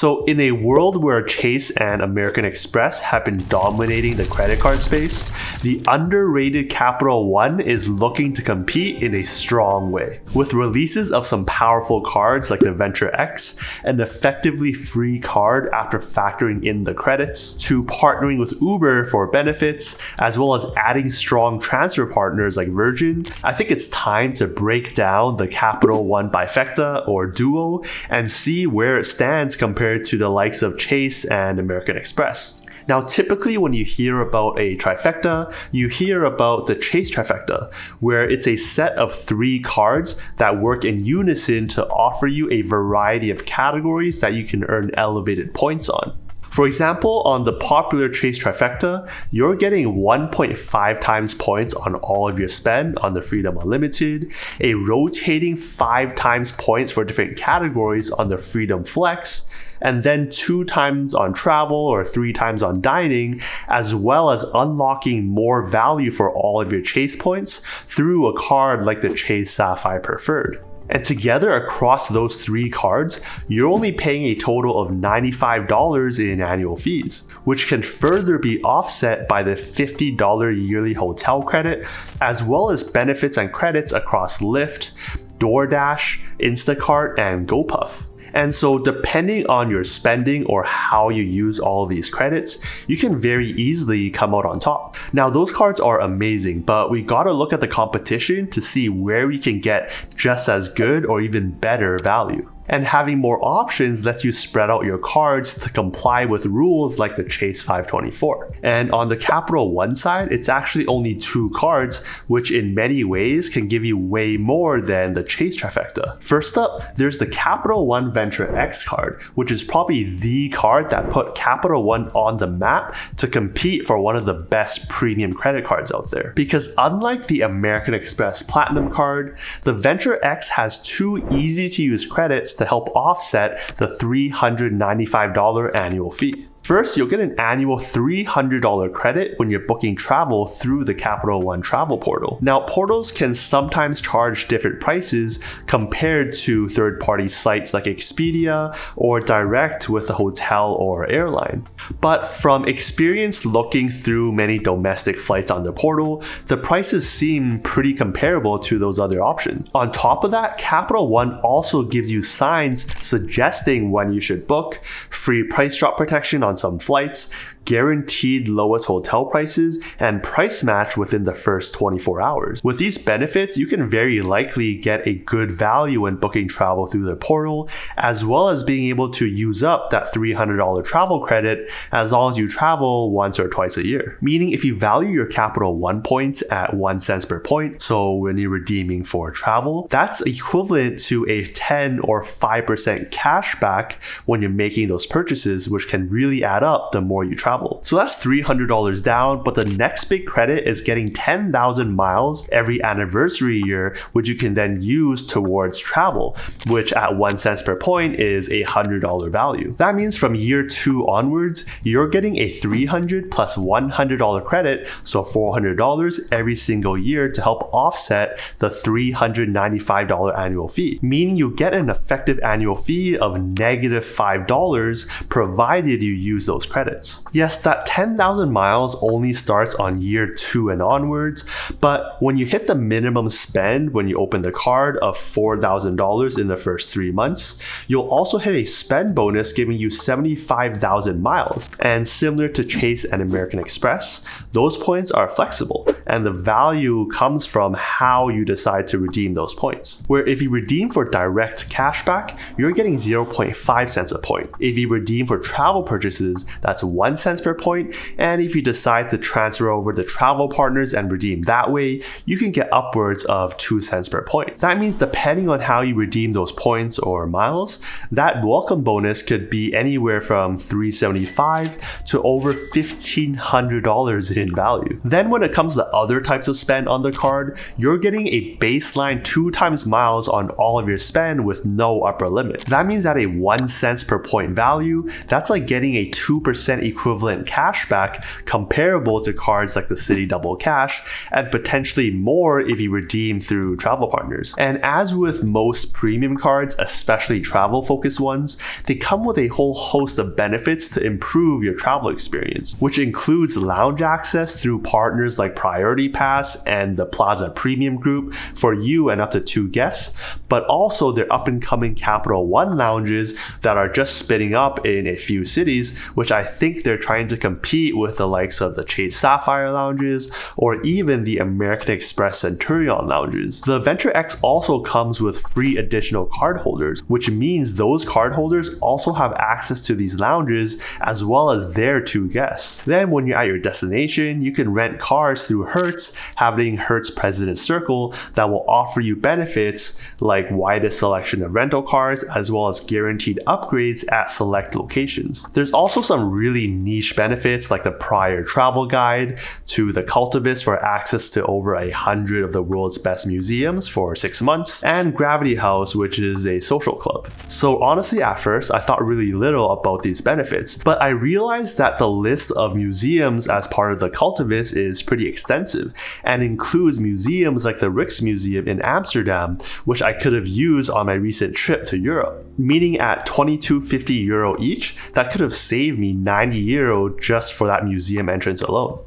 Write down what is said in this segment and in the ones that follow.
So in a world where Chase and American Express have been dominating the credit card space, the underrated Capital One is looking to compete in a strong way. With releases of some powerful cards like the Venture X, an effectively free card after factoring in the credits, to partnering with Uber for benefits, as well as adding strong transfer partners like Virgin, I think it's time to break down the Capital One Bifecta or Duo and see where it stands compared to the likes of Chase and American Express. Now, typically when you hear about a trifecta, you hear about the Chase trifecta, where it's a set of 3 cards that work in unison to offer you a variety of categories that you can earn elevated points on. For example, on the popular Chase trifecta, you're getting 1.5 times points on all of your spend on the Freedom Unlimited, a rotating 5 times points for different categories on the Freedom Flex, and then 2 times on travel or 3 times on dining, as well as unlocking more value for all of your Chase points through a card like the Chase Sapphire Preferred. And together across those 3 cards, you're only paying a total of $95 in annual fees, which can further be offset by the $50 yearly hotel credit, as well as benefits and credits across Lyft, DoorDash, Instacart, and GoPuff. And so depending on your spending or how you use all of these credits, you can very easily come out on top. Now, those cards are amazing, but we gotta look at the competition to see where we can get just as good or even better value. And having more options lets you spread out your cards to comply with rules like the Chase 524. And on the Capital One side, it's actually only 2 cards, which in many ways can give you way more than the Chase trifecta. First up, there's the Capital One Venture X card, which is probably the card that put Capital One on the map to compete for one of the best premium credit cards out there. Because unlike the American Express Platinum card, the Venture X has 2 easy to use credits to help offset the $395 annual fee. First, you'll get an annual $300 credit when you're booking travel through the Capital One travel portal. Now, portals can sometimes charge different prices compared to third-party sites like Expedia or direct with a hotel or airline. But from experience looking through many domestic flights on the portal, the prices seem pretty comparable to those other options. On top of that, Capital One also gives you signs suggesting when you should book, free price drop protection on some flights, guaranteed lowest hotel prices, and price match within the first 24 hours. With these benefits, you can very likely get a good value when booking travel through the portal, as well as being able to use up that $300 travel credit as long as you travel once or twice a year. Meaning if you value your Capital One points at 1 cent per point, so when you're redeeming for travel, that's equivalent to a 10 or 5% cash back when you're making those purchases, which can really add up the more you travel. So that's $300 down, but the next big credit is getting 10,000 miles every anniversary year, which you can then use towards travel, which at 1 cent per point is a $100 value. That means from year 2 onwards, you're getting a $300 plus $100 credit, so $400 every single year to help offset the $395 annual fee, meaning you get an effective annual fee of negative $5 provided you use those credits. Yes, that 10,000 miles only starts on year 2 and onwards, but when you hit the minimum spend when you open the card of $4,000 in the first 3 months, you'll also hit a spend bonus giving you 75,000 miles. And similar to Chase and American Express, those points are flexible, and the value comes from how you decide to redeem those points. Where if you redeem for direct cashback, you're getting 0.5 cents a point. If you redeem for travel purchases, that's 1 cent per point, and if you decide to transfer over the travel partners and redeem that way, you can get upwards of 2 cents per point. That means depending on how you redeem those points or miles, that welcome bonus could be anywhere from $375 to over $1,500 in value. Then when it comes to other types of spend on the card, you're getting a baseline 2 times miles on all of your spend with no upper limit. That means at a 1 cent per point value, that's like getting a 2% equivalent cashback comparable to cards like the Citi Double Cash, and potentially more if you redeem through travel partners. And as with most premium cards, especially travel focused ones, they come with a whole host of benefits to improve your travel experience, which includes lounge access through partners like Priority Pass and the Plaza Premium Group for you and up to 2 guests, but also their up and coming Capital One lounges that are just spinning up in a few cities, which I think they're trying to compete with the likes of the Chase Sapphire lounges or even the American Express Centurion lounges. The Venture X also comes with free additional cardholders, which means those cardholders also have access to these lounges as well as their 2 guests. Then when you're at your destination, you can rent cars through Hertz, having Hertz President Circle that will offer you benefits like widest selection of rental cars as well as guaranteed upgrades at select locations. There's also some really niche benefits like the Prior Travel Guide to the Cultivist for access to over 100 of the world's best museums for 6 months, and Gravity House, which is a social club. So honestly, at first, I thought really little about these benefits, but I realized that the list of museums as part of the Cultivist is pretty extensive and includes museums like the Rijksmuseum in Amsterdam, which I could have used on my recent trip to Europe. Meaning at €22.50 each, that could have saved me €90 just for that museum entrance alone.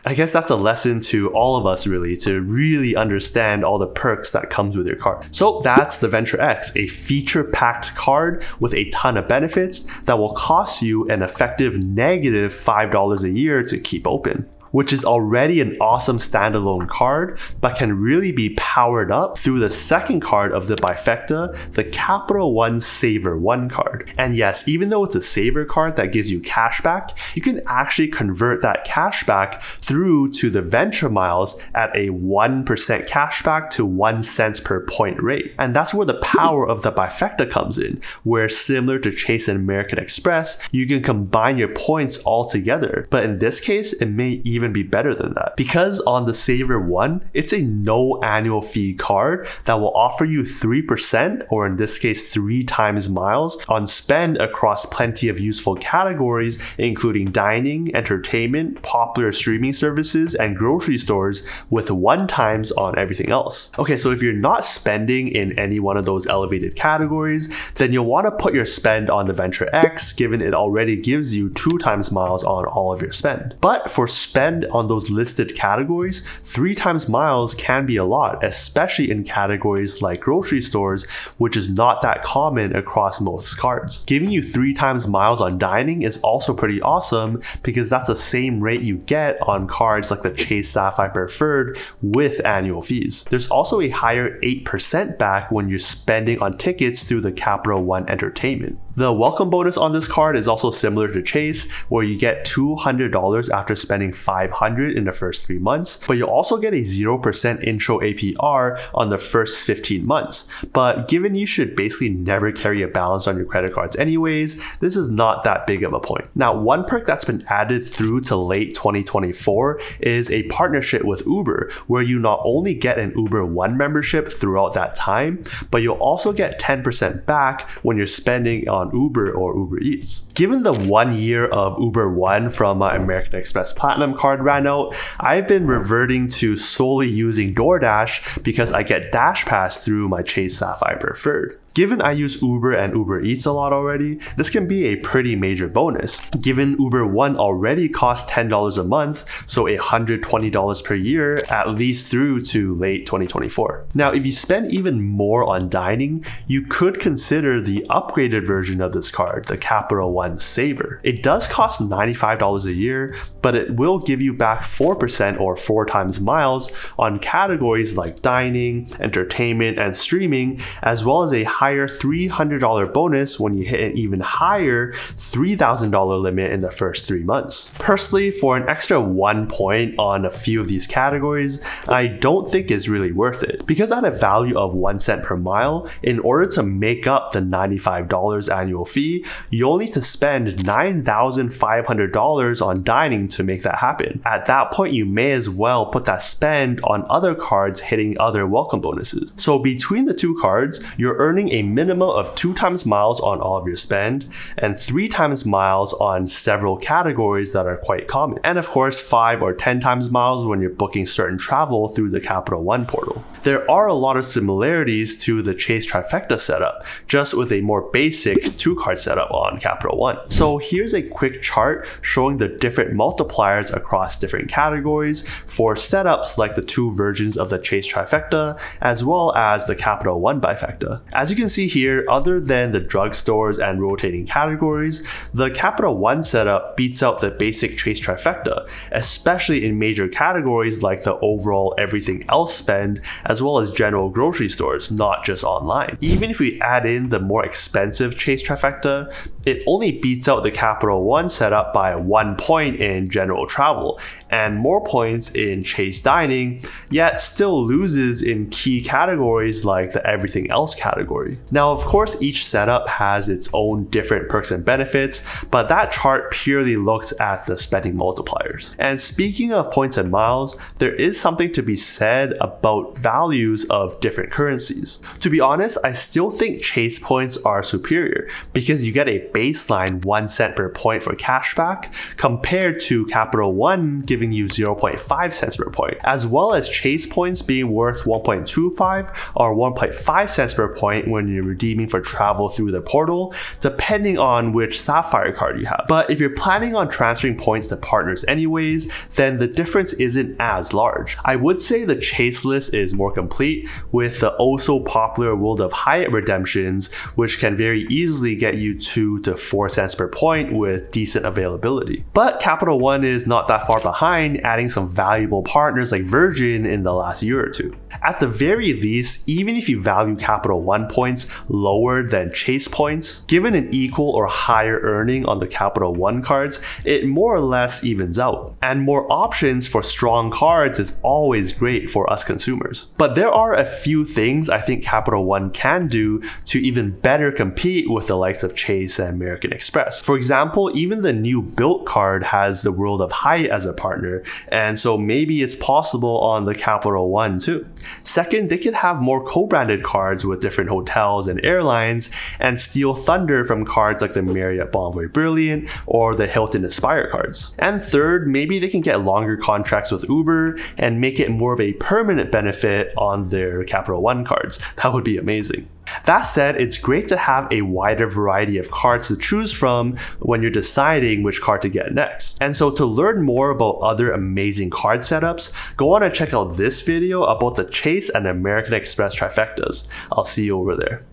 I guess that's a lesson to all of us really, to really understand all the perks that comes with your card. So that's the Venture X, a feature-packed card with a ton of benefits that will cost you an effective negative $5 a year to keep open, which is already an awesome standalone card, but can really be powered up through the second card of the Bifecta, the Capital One Savor 1 card. And yes, even though it's a Savor card that gives you cash back, you can actually convert that cash back through to the Venture Miles at a 1% cash back to 1 cent per point rate. And that's where the power of the Bifecta comes in, where similar to Chase and American Express, you can combine your points all together. But in this case, it may even be better than that. Because on the Savor 1, it's a no annual fee card that will offer you 3%, or in this case 3 times miles, on spend across plenty of useful categories, including dining, entertainment, popular streaming services, and grocery stores, with 1 times on everything else. Okay, so if you're not spending in any one of those elevated categories, then you'll want to put your spend on the Venture X, given it already gives you 2 times miles on all of your spend. But for spend on those listed categories, 3 times miles can be a lot, especially in categories like grocery stores, which is not that common across most cards. Giving you 3 times miles on dining is also pretty awesome because that's the same rate you get on cards like the Chase Sapphire Preferred with annual fees. There's also a higher 8% back when you're spending on tickets through the Capital One Entertainment. The welcome bonus on this card is also similar to Chase, where you get $200 after spending $500 in the first 3 months, but you'll also get a 0% intro APR on the first 15 months. But given you should basically never carry a balance on your credit cards anyways, this is not that big of a point. Now, one perk that's been added through to late 2024 is a partnership with Uber, where you not only get an Uber One membership throughout that time, but you'll also get 10% back when you're spending on Uber or Uber Eats. Given the 1 year of Uber One from my American Express Platinum card ran out, I've been reverting to solely using DoorDash because I get Dash Pass through my Chase Sapphire Preferred. Given I use Uber and Uber Eats a lot already, this can be a pretty major bonus. Given Uber One already costs $10 a month, so $120 per year, at least through to late 2024. Now, if you spend even more on dining, you could consider the upgraded version of this card, the Capital One Savor. It does cost $95 a year, but it will give you back 4% or 4 times miles on categories like dining, entertainment, and streaming, as well as a higher $300 bonus when you hit an even higher $3,000 limit in the first 3 months. Personally, for an extra 1 point on a few of these categories, I don't think it's really worth it. Because at a value of 1 cent per mile, in order to make up the $95 annual fee, you'll need to spend $9,500 on dining to make that happen. At that point, you may as well put that spend on other cards hitting other welcome bonuses. So between the two cards, you're earning a minimum of 2 times miles on all of your spend and 3 times miles on several categories that are quite common. And of course, 5 or 10 times miles when you're booking certain travel through the Capital One portal. There are a lot of similarities to the Chase Trifecta setup, just with a more basic 2-card setup on Capital One. So here's a quick chart showing the different multipliers across different categories for setups like the 2 versions of the Chase Trifecta, as well as the Capital One Bifecta. As you can see here, other than the drugstores and rotating categories, the Capital One setup beats out the basic Chase Trifecta, especially in major categories like the overall everything else spend, as well as general grocery stores, not just online. Even if we add in the more expensive Chase Trifecta, it only beats out the Capital One setup by 1 point in general travel and more points in Chase dining, yet still loses in key categories like the everything else category. Now, of course, each setup has its own different perks and benefits, but that chart purely looks at the spending multipliers. And speaking of points and miles, there is something to be said about values of different currencies. To be honest, I still think Chase points are superior because you get a baseline 1 cent per point for cashback compared to Capital One giving you 0.5 cents per point, as well as Chase points being worth 1.25 or 1.5 cents per point when you're redeeming for travel through the portal, depending on which Sapphire card you have. But if you're planning on transferring points to partners anyways, then the difference isn't as large. I would say the Chase list is more complete with the also popular World of Hyatt redemptions, which can very easily get you 2 to 4 cents per point with decent availability. But Capital One is not that far behind, adding some valuable partners like Virgin in the last year or two. At the very least, even if you value Capital One points lower than Chase points, given an equal or higher earning on the Capital One cards, it more or less evens out. And more options for strong cards is always great for us consumers. But there are a few things I think Capital One can do to even better compete with the likes of Chase and American Express. For example, even the new Built card has the World of Hyatt as a partner, and so maybe it's possible on the Capital One too. Second, they could have more co-branded cards with different hotels and airlines and steal thunder from cards like the Marriott Bonvoy Brilliant or the Hilton Aspire cards. And third, maybe they can get longer contracts with Uber and make it more of a permanent benefit on their Capital One cards. That would be amazing. That said, it's great to have a wider variety of cards to choose from when you're deciding which card to get next. And so to learn more about other amazing card setups, go on and check out this video about the Chase and American Express trifectas. I'll see you over there.